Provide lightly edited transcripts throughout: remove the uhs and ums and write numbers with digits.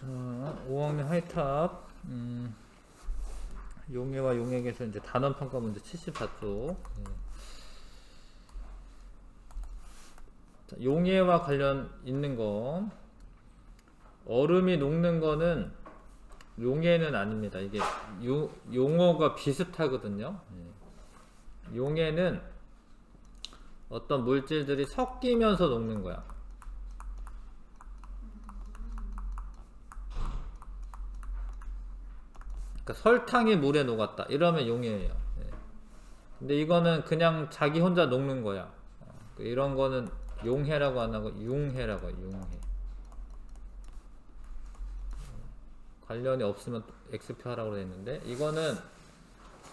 자, 5학년 하이탑 용해와 용액에서 이제 단원 평가 문제 74쪽. 자, 용해와 관련 있는 거, 얼음이 녹는 거는 용해는 아닙니다. 이게 용어가 비슷하거든요. 용해는 어떤 물질들이 섞이면서 녹는 거야. 그러니까 설탕이 물에 녹았다 이러면 용해예요. 근데 이거는 그냥 자기 혼자 녹는 거야. 이런 거는 용해라고 안 하고 융해라고 해요. 융해. 관련이 없으면 X표 하라고 했는데, 이거는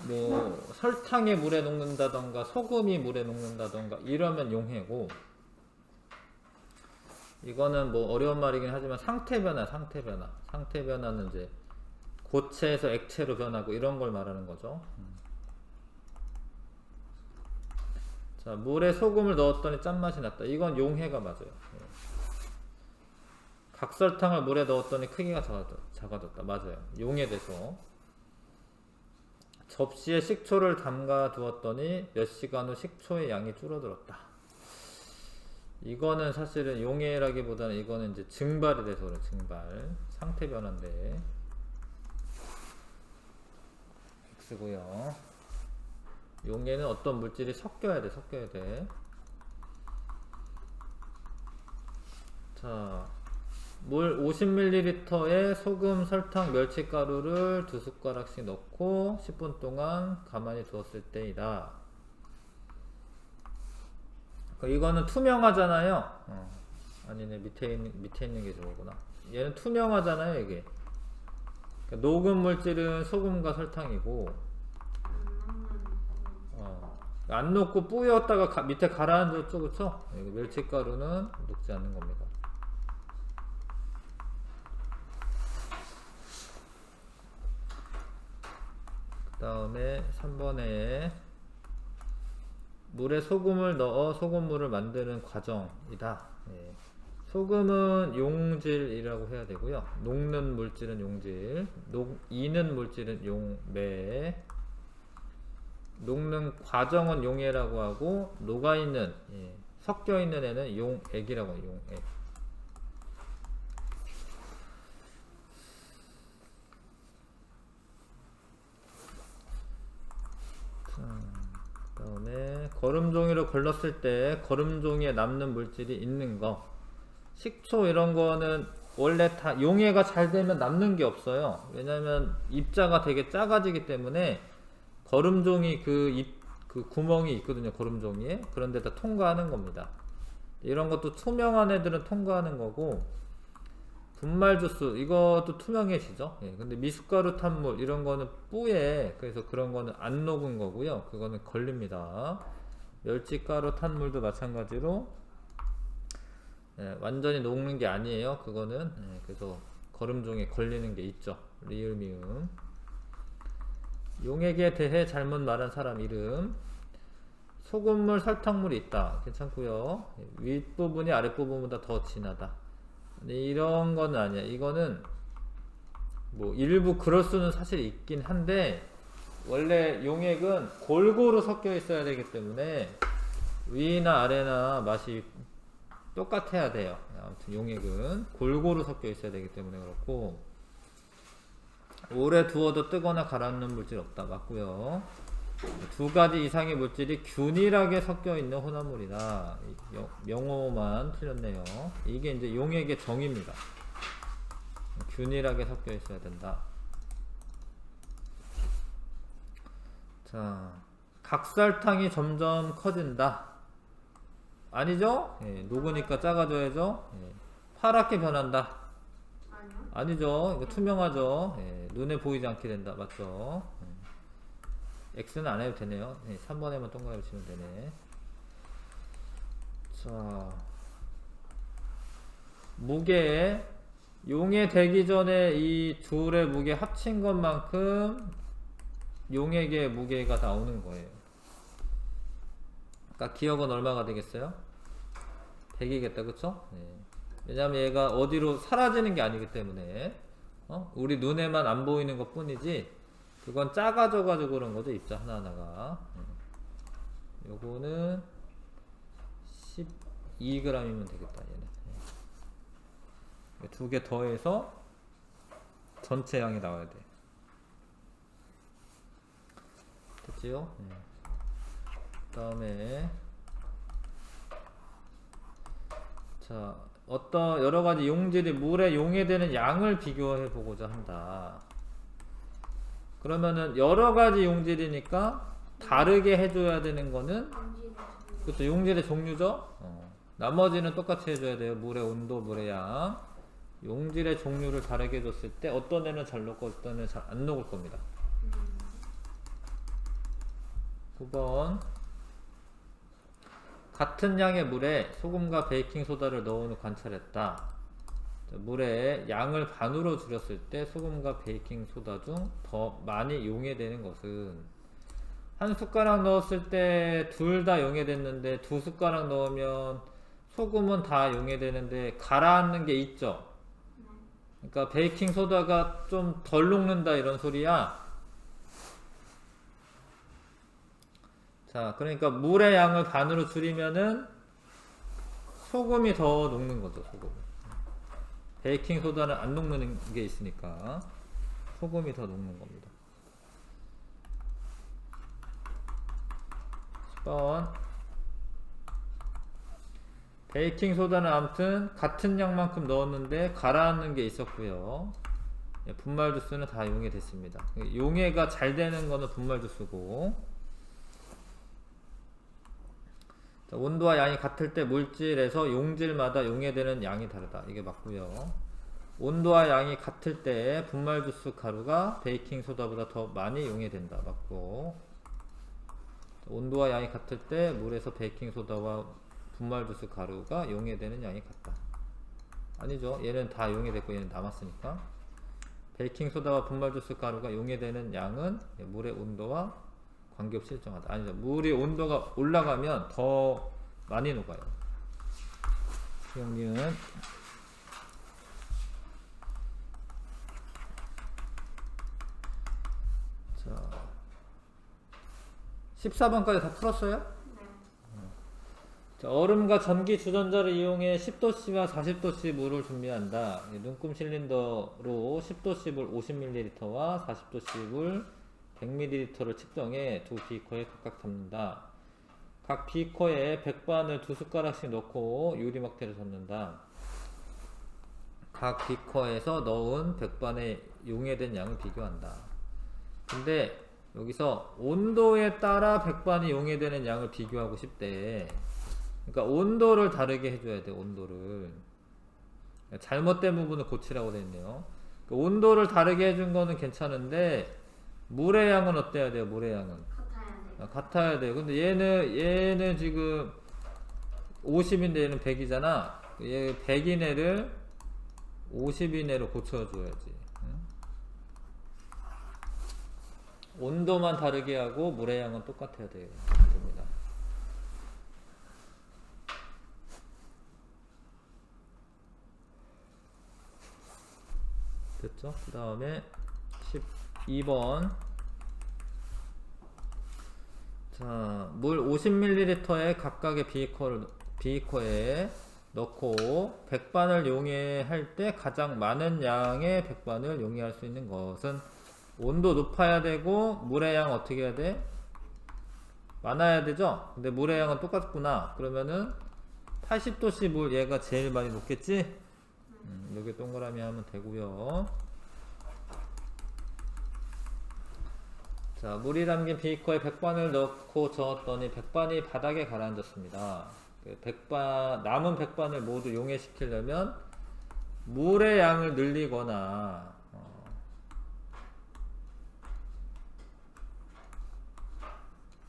뭐 설탕이 물에 녹는다던가 소금이 물에 녹는다던가 이러면 용해고, 이거는 뭐 어려운 말이긴 하지만 상태 변화는 이제 고체에서 액체로 변하고 이런 걸 말하는 거죠. 자, 물에 소금을 넣었더니 짠맛이 났다. 이건 용해가 맞아요. 각설탕을 물에 넣었더니 크기가 작아졌다. 맞아요. 용해돼서. 접시에 식초를 담가 두었더니 몇 시간 후 식초의 양이 줄어들었다. 이거는 사실은 용해라기보다는 이거는 이제 증발이 돼서 그래. 증발. 상태 변화인데. X고요. 용해는 어떤 물질이 섞여야 돼. 자, 물 50ml에 소금, 설탕, 멸치가루를 2숟가락씩 넣고 10분 동안 가만히 두었을 때이다. 이거는 투명하잖아요. 아니네, 밑에 있는 게 저거구나. 얘는 투명하잖아요, 이게. 그러니까 녹은 물질은 소금과 설탕이고, 안 녹고 뿌였다가 밑에 가라앉았죠, 그쵸? 멸치가루는 녹지 않는 겁니다. 그 다음에 3번에 물에 소금을 넣어 소금물을 만드는 과정이다. 소금은 용질이라고 해야 되고요. 녹는 물질은 용질, 이는 물질은 용매, 녹는 과정은 용해라고 하고, 녹아있는, 섞여있는 애는 용액이라고 해요. 용액. 그 다음에 거름종이로 걸렀을 때 거름종이에 남는 물질이 있는 거. 식초 이런 거는 원래 다 용해가 잘 되면 남는 게 없어요. 왜냐면 입자가 되게 작아지기 때문에 거름종이 그 구멍이 있거든요. 거름종이에. 그런 데다 통과하는 겁니다. 이런 것도 투명한 애들은 통과하는 거고, 분말 주스 이것도 투명해지죠. 근데 미숫가루 탄물 이런 거는 뿌예. 그래서 그런 거는 안 녹은 거고요. 그거는 걸립니다. 멸치가루 탄물도 마찬가지로 완전히 녹는 게 아니에요. 그거는 그래서 거름종에 걸리는 게 있죠. 리을 미음. 용액에 대해 잘못 말한 사람 이름. 소금물, 설탕물이 있다. 괜찮고요. 윗부분이 아랫부분보다 더 진하다. 근데 이런 건 아니야. 이거는 뭐 일부 그럴 수는 사실 있긴 한데, 원래 용액은 골고루 섞여 있어야 되기 때문에 위나 아래나 맛이 똑같아야 돼요. 아무튼 용액은 골고루 섞여 있어야 되기 때문에 그렇고, 오래 두어도 뜨거나 가라앉는 물질 없다. 맞고요. 2가지 이상의 물질이 균일하게 섞여 있는 혼합물이다. 명호만 틀렸네요. 이게 이제 용액의 정의입니다. 균일하게 섞여 있어야 된다. 자, 각설탕이 점점 커진다. 아니죠? 녹으니까 작아져야죠. 파랗게 변한다. 아니죠. 이거 투명하죠. 눈에 보이지 않게 된다. 맞죠? X는 안 해도 되네요. 3번에만 동그라미 치면 되네. 자, 무게. 용해 되기 전에 이 둘의 무게 합친 것만큼 용액의 무게가 나오는 거예요. 그러니까 기억은 얼마가 되겠어요? 100이겠다. 그쵸? 왜냐면 얘가 어디로 사라지는 게 아니기 때문에 우리 눈에만 안 보이는 것 뿐이지 그건 작아져 가지고 그런 거죠. 입자 하나하나가. 요거는 12g이면 되겠다. 얘는 두 개 더해서 전체 양이 나와야 돼. 됐지요? 그 다음에 자, 어떤 여러가지 용질이 물에 용해되는 양을 비교해 보고자 한다. 그러면은 여러가지 용질이니까 다르게 해줘야 되는 거는 그렇죠, 용질의 종류죠. 나머지는 똑같이 해줘야 돼요. 물의 온도, 물의 양. 용질의 종류를 다르게 해줬을 때 어떤 애는 잘 녹고 어떤 애는 잘 안 녹을 겁니다. 9번 같은 양의 물에 소금과 베이킹소다를 넣은 후 관찰했다. 물에 양을 반으로 줄였을 때 소금과 베이킹소다 중 더 많이 용해되는 것은 한 숟가락 넣었을 때 둘 다 용해됐는데 두 숟가락 넣으면 소금은 다 용해되는데 가라앉는 게 있죠. 그러니까 베이킹소다가 좀 덜 녹는다 이런 소리야. 자, 그러니까 물의 양을 반으로 줄이면은 소금이 더 녹는 거죠. 소금. 베이킹소다는 안 녹는 게 있으니까 소금이 더 녹는 겁니다. 10번 베이킹소다는 아무튼 같은 양만큼 넣었는데 가라앉는 게 있었고요. 분말 주스는 다 용해됐습니다. 용해가 잘 되는 거는 분말 주스고, 자, 온도와 양이 같을 때 물질에서 용질마다 용해되는 양이 다르다. 이게 맞고요. 온도와 양이 같을 때 분말 주스 가루가 베이킹소다보다 더 많이 용해된다. 맞고, 온도와 양이 같을 때 물에서 베이킹소다와 분말 주스 가루가 용해되는 양이 같다. 아니죠. 얘는 다 용해됐고 얘는 남았으니까. 베이킹소다와 분말 주스 가루가 용해되는 양은 물의 온도와 관계없이 일정하다. 아니죠. 물의 온도가 올라가면 더 많이 녹아요. 기억니은 자 14번까지 다 풀었어요? 자, 얼음과 전기 주전자를 이용해 10도씨와 40도씨 물을 준비한다. 눈금 실린더로 10도씨 물 50ml와 40도씨 물 100ml를 측정해 두 비커에 각각 담는다. 각 비커에 백반을 두 숟가락씩 넣고 유리막대를 젓는다. 각 비커에서 넣은 백반에 용해된 양을 비교한다. 근데 여기서 온도에 따라 백반이 용해되는 양을 비교하고 싶대. 그러니까 온도를 다르게 해줘야 돼. 온도를 잘못된 부분을 고치라고 되어 있네요. 온도를 다르게 해준 거는 괜찮은데 물의 양은 어때야 돼요? 물의 양은 같아야 돼요. 근데 얘는 지금 50인데 얘는 100이잖아. 얘 100인 애를 50인 애로 고쳐줘야지. 응? 온도만 다르게 하고 물의 양은 똑같아야 돼요. 됩니다. 됐죠? 그 다음에 12번 자, 물 50ml에 각각의 비커에 넣고 백반을 용해할 때 가장 많은 양의 백반을 용해할 수 있는 것은 온도 높아야 되고 물의 양 어떻게 해야 돼? 많아야 되죠? 근데 물의 양은 똑같구나. 그러면은 80도씨 물 얘가 제일 많이 녹겠지? 여기 동그라미 하면 되고요. 자, 물이 담긴 비커에 백반을 넣고 저었더니 백반이 바닥에 가라앉았습니다. 남은 백반을 모두 용해시키려면 물의 양을 늘리거나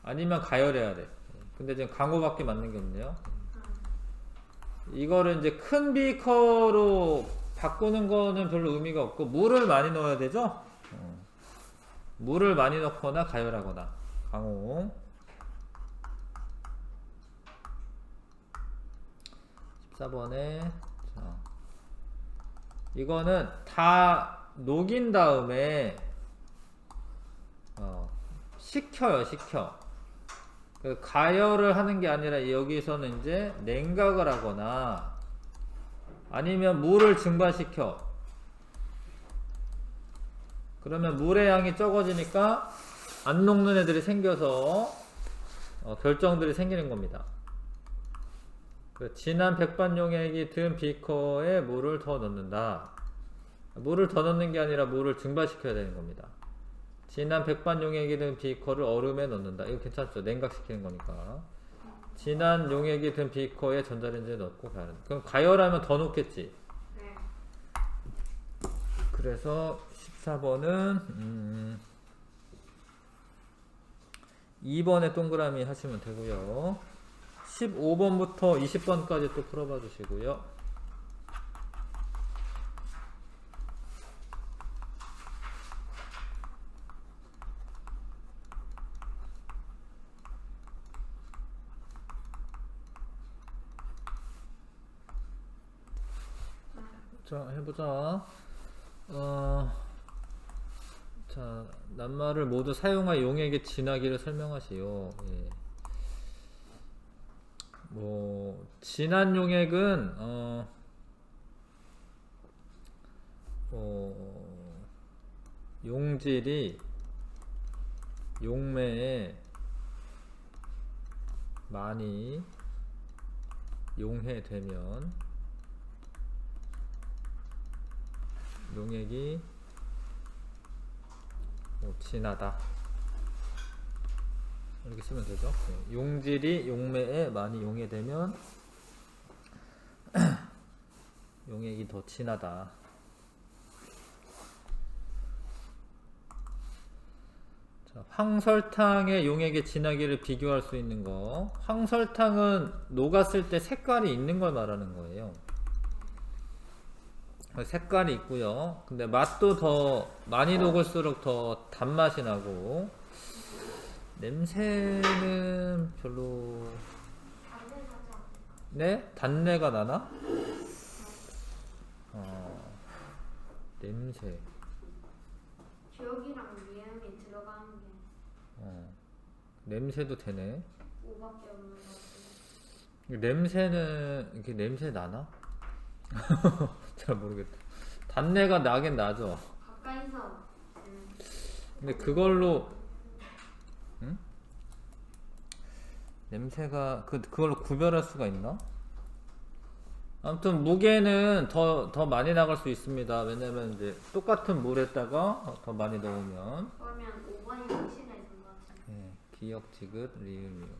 아니면 가열해야 돼. 근데 지금 강호밖에 맞는 게 없네요. 이거를 이제 큰 비커로 바꾸는 거는 별로 의미가 없고 물을 많이 넣어야 되죠? 물을 많이 넣거나 가열하거나 강호. 14번에 자, 이거는 다 녹인 다음에 식혀요. 식혀. 그 가열을 하는 게 아니라 여기서는 이제 냉각을 하거나 아니면 물을 증발시켜. 그러면 물의 양이 적어지니까 안 녹는 애들이 생겨서 결정들이 생기는 겁니다. 그 진한 백반 용액이 든 비커에 물을 더 넣는다. 물을 더 넣는 게 아니라 물을 증발시켜야 되는 겁니다. 진한 백반 용액이 든 비커를 얼음에 넣는다. 이거 괜찮죠? 냉각시키는 거니까. 진한 용액이 든 비커에 전자레인지에 넣고 가열한다. 그럼 가열하면 더 녹겠지? 네. 그래서 14번은 2번에 동그라미 하시면 되고요. 15번부터 20번까지 또 풀어봐 주시고요. 자, 해보자. 자, 낱말을 모두 사용하여 용액의 진하기를 설명하시오. 예. 뭐 진한 용액은 용질이 용매에 많이 용해되면 용액이 진하다. 이렇게 쓰면 되죠. 네. 용질이 용매에 많이 용해되면 용액이 더 진하다. 자, 황설탕의 용액의 진하기를 비교할 수 있는 거. 황설탕은 녹았을 때 색깔이 있는 걸 말하는 거예요. 색깔이 있고요. 근데 맛도 더 많이 녹을수록 더 단맛이 나고 냄새는 별로. 네? 단내가 나나? 냄새. 기억이랑 미음이 들어가는 게 냄새도 되네. 오밖에 없는 것 같아요. 냄새는 이렇게 냄새 나나? 잘 모르겠다. 단내가 나긴 나죠. 가까이서 근데 그걸로 냄새가 그걸로 구별할 수가 있나? 아무튼 무게는 더 많이 나갈 수 있습니다. 왜냐면 이제 똑같은 물에다가 더 많이 넣으면. 그러면 5번이 확실해진 것 같아요. 네, 기역, 지긋, 리을, 미음.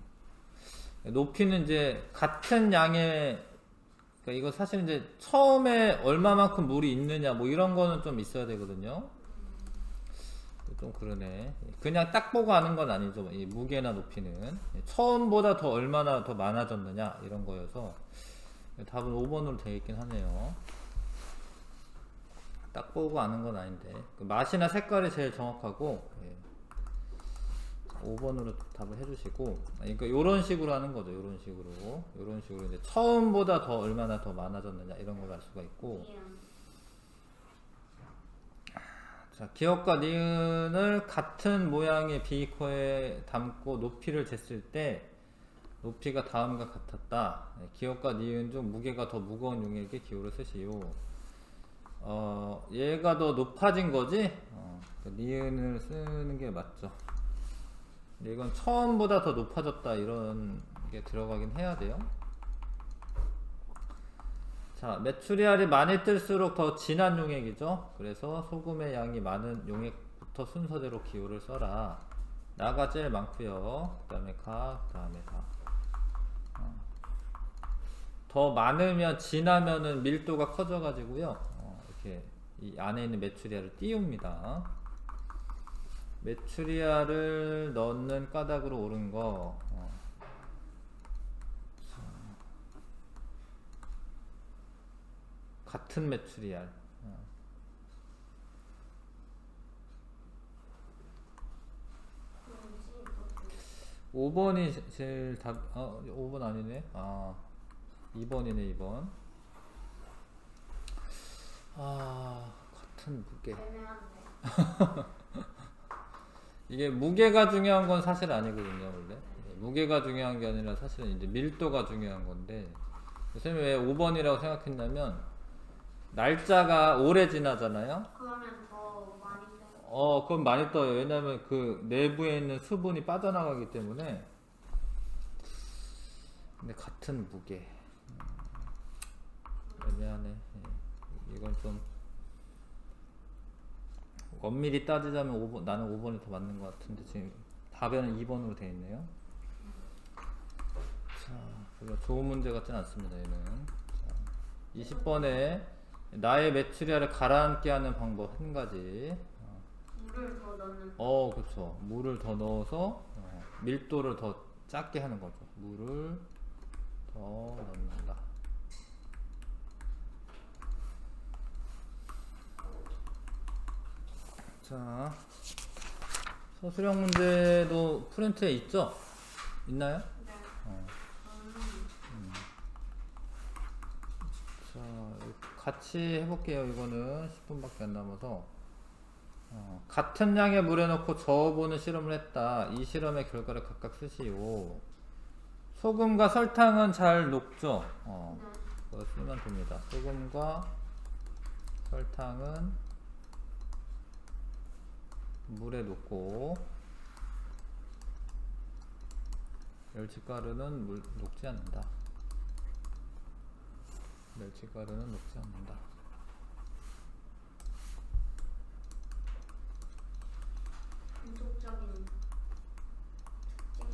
높이는 이제 같은 양의, 그러니까 이거 사실 이제 처음에 얼마만큼 물이 있느냐 뭐 이런 거는 좀 있어야 되거든요. 좀 그러네. 그냥 딱 보고 아는 건 아니죠. 이 무게나 높이는 처음보다 더 얼마나 더 많아졌느냐 이런 거여서 답은 5번으로 되어 있긴 하네요. 딱 보고 아는 건 아닌데 맛이나 색깔이 제일 정확하고 5번으로 답을 해주시고, 그러니까 이런 식으로 하는 거죠. 이런 식으로 이제 처음보다 더 얼마나 더 많아졌느냐 이런 걸 알 수가 있고. 자, 기역과 니은을 같은 모양의 비커에 담고 높이를 쟀을 때 높이가 다음과 같았다. 기역과 니은 중 무게가 더 무거운 용액에 기호를 쓰시오. 얘가 더 높아진 거지? 니은을 쓰는 게 맞죠. 근데 이건 처음보다 더 높아졌다 이런 게 들어가긴 해야 돼요. 자, 메추리알이 많이 뜰수록 더 진한 용액이죠. 그래서 소금의 양이 많은 용액부터 순서대로 기호를 써라. 나가 제일 많고요. 그 다음에 가, 그 다음에 다. 더 많으면 진하면은 밀도가 커져 가지고요. 이렇게 이 안에 있는 메추리알을 띄웁니다. 메추리알을 넣는 까닭으로 옳은 거. 같은 메추리알. 5번이 제일 답. 5번 아니네. 2번이네. 2번. 같은 무게. 애매한데. 이게 무게가 중요한 건 사실 아니거든요, 원래. 무게가 중요한 게 아니라 사실은 이제 밀도가 중요한 건데, 선생님이 왜 5번이라고 생각했냐면, 날짜가 오래 지나잖아요? 그러면 더 많이 떠요. 그건 많이 떠요. 왜냐면 그 내부에 있는 수분이 빠져나가기 때문에. 근데 같은 무게. 애매하네. 이건 좀, 엄밀히 따지자면 5번, 나는 5번이 더 맞는 것 같은데, 지금 답에는 2번으로 되어 있네요. 자, 별로 좋은 문제 같진 않습니다, 얘는. 자, 20번에 나의 메추리알을 가라앉게 하는 방법 한 가지. 물을 더 넣는. 그쵸. 물을 더 넣어서 밀도를 더 작게 하는 거죠. 물을 더 넣는다. 자, 서술형 문제도 프린트에 있죠? 있나요? 네. 어. 자, 같이 해볼게요. 이거는 10분밖에 안 남아서. 같은 양의 물에 넣고 저어보는 실험을 했다. 이 실험의 결과를 각각 쓰시오. 소금과 설탕은 잘 녹죠? 네. 그거 쓰면 됩니다. 소금과 설탕은 물에 녹고, 멸치가루는 녹지 않는다. 멸치가루는 녹지 않는다. 공통적인 특징.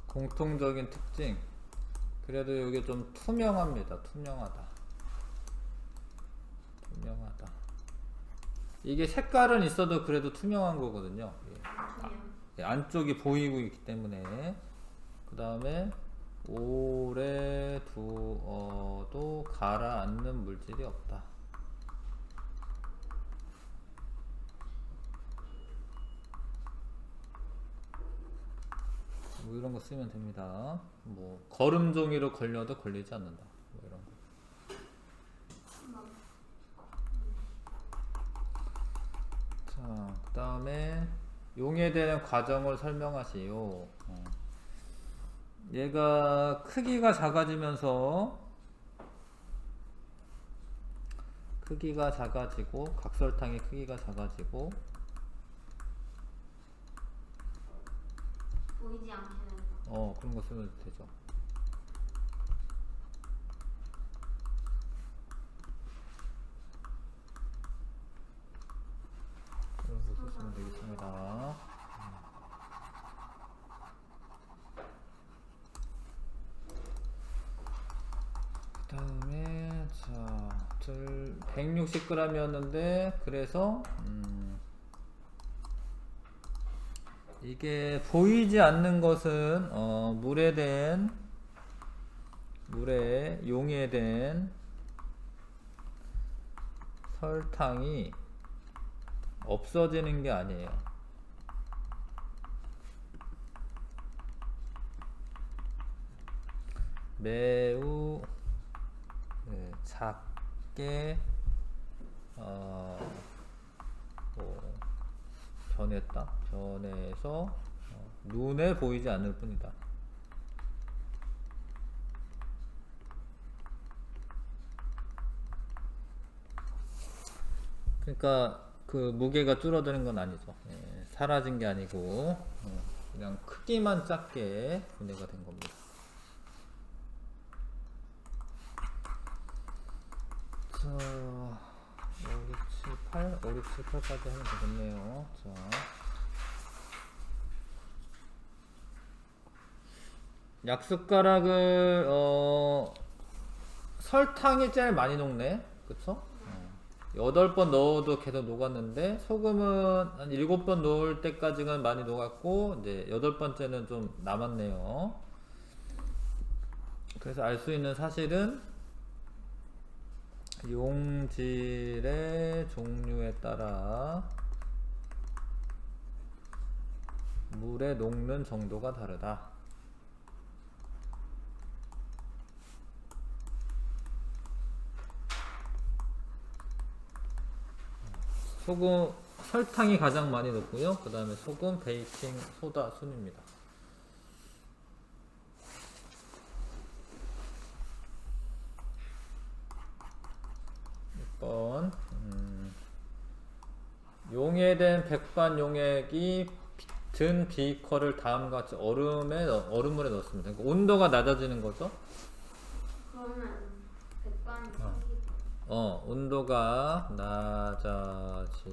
공통적인 특징. 그래도 이게 좀 투명합니다. 투명하다. 투명하다. 이게 색깔은 있어도 그래도 투명한 거거든요. 투명. 안쪽이 보이고 있기 때문에. 그 다음에 오래 두어도 가라앉는 물질이 없다. 뭐 이런 거 쓰면 됩니다. 뭐 거름 종이로 걸려도 걸리지 않는다. 뭐 이런 거. 자, 그 다음에 용해되는 과정을 설명하시오. 얘가 크기가 작아지면서 크기가 작아지고 각설탕의 크기가 작아지고 보이지 않게 된다. 그런 거 쓰면 되죠. 그런 거 쓰면 되겠습니다. 그 다음에 자 160g이었는데 그래서 이게 보이지 않는 것은 물에 용해된 설탕이 없어지는 게 아니에요. 매우 작게 변해서 눈에 보이지 않을 뿐이다. 그러니까 그 무게가 줄어드는 건 아니죠. 사라진 게 아니고 그냥 크기만 작게 분해가 된 겁니다. 자, 5, 6, 7, 8, 5, 6, 7, 8까지 하면 되겠네요. 자, 약숟가락을 설탕이 제일 많이 녹네, 그쵸? 8번 넣어도 계속 녹았는데 소금은 한 7번 넣을 때까지는 많이 녹았고 이제 8번째는 좀 남았네요. 그래서 알 수 있는 사실은 용질의 종류에 따라 물에 녹는 정도가 다르다. 소금, 설탕이 가장 많이 넣고요. 그 다음에 소금, 베이킹 소다 순입니다. 6번 용해된 백반 용액이 든 비커를 다음과 같이 얼음물에 넣습니다. 그러니까 온도가 낮아지는 거죠. 그러면 백반이 생기고. 온도가 낮아지고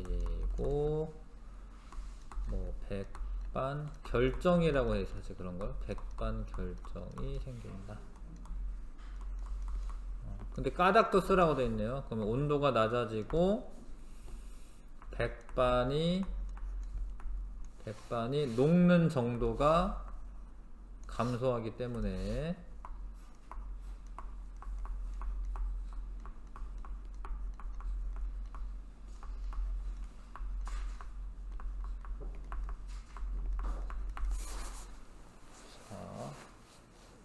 뭐 백반 결정이라고 해서 사실 그런 걸 백반 결정이 생긴다. 근데 까닭도 쓰라고 되어 있네요. 그러면 온도가 낮아지고 백반이 녹는 정도가 감소하기 때문에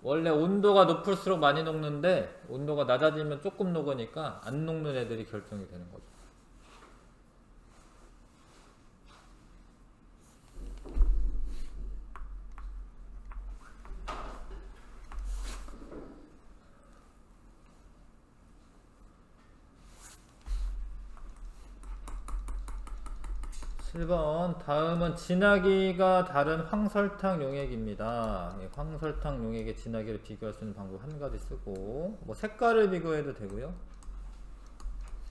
원래 온도가 높을수록 많이 녹는데 온도가 낮아지면 조금 녹으니까 안 녹는 애들이 결정이 되는 거죠. (7번) 다음은 진하기가 다른 황설탕 용액입니다. 황설탕 용액의 진하기를 비교할 수 있는 방법 한 가지 쓰고 뭐 색깔을 비교해도 되고요.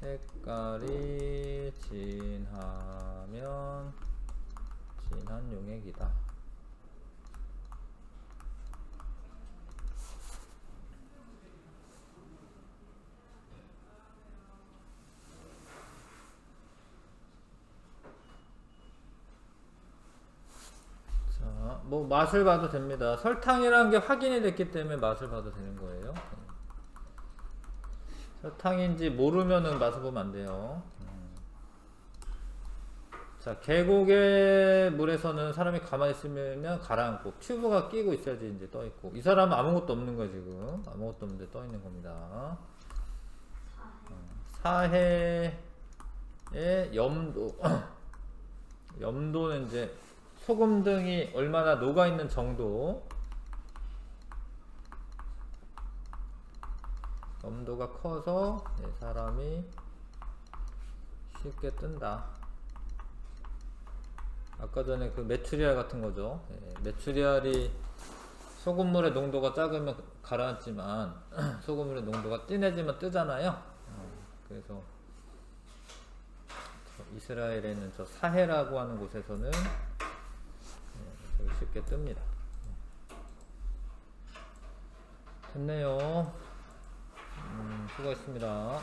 색깔이 진하면 진한 용액이다. 뭐 맛을 봐도 됩니다. 설탕이라는 게 확인이 됐기 때문에 맛을 봐도 되는 거예요. 설탕인지 모르면은 맛을 보면 안 돼요. 자, 계곡의 물에서는 사람이 가만히 있으면 가라앉고 튜브가 끼고 있어야지 이제 떠 있고, 이 사람은 아무것도 없는 거야 지금. 아무것도 없는데 떠 있는 겁니다. 사해의 염도 염도는 이제 소금 등이 얼마나 녹아있는 정도, 염도가 커서 사람이 쉽게 뜬다. 아까 전에 그 메추리알 같은 거죠. 메추리알이 소금물의 농도가 작으면 가라앉지만 소금물의 농도가 진해지면 뜨잖아요. 그래서 이스라엘에는 저 사해라고 하는 곳에서는 쉽게 뜹니다. 됐네요. 수고했습니다.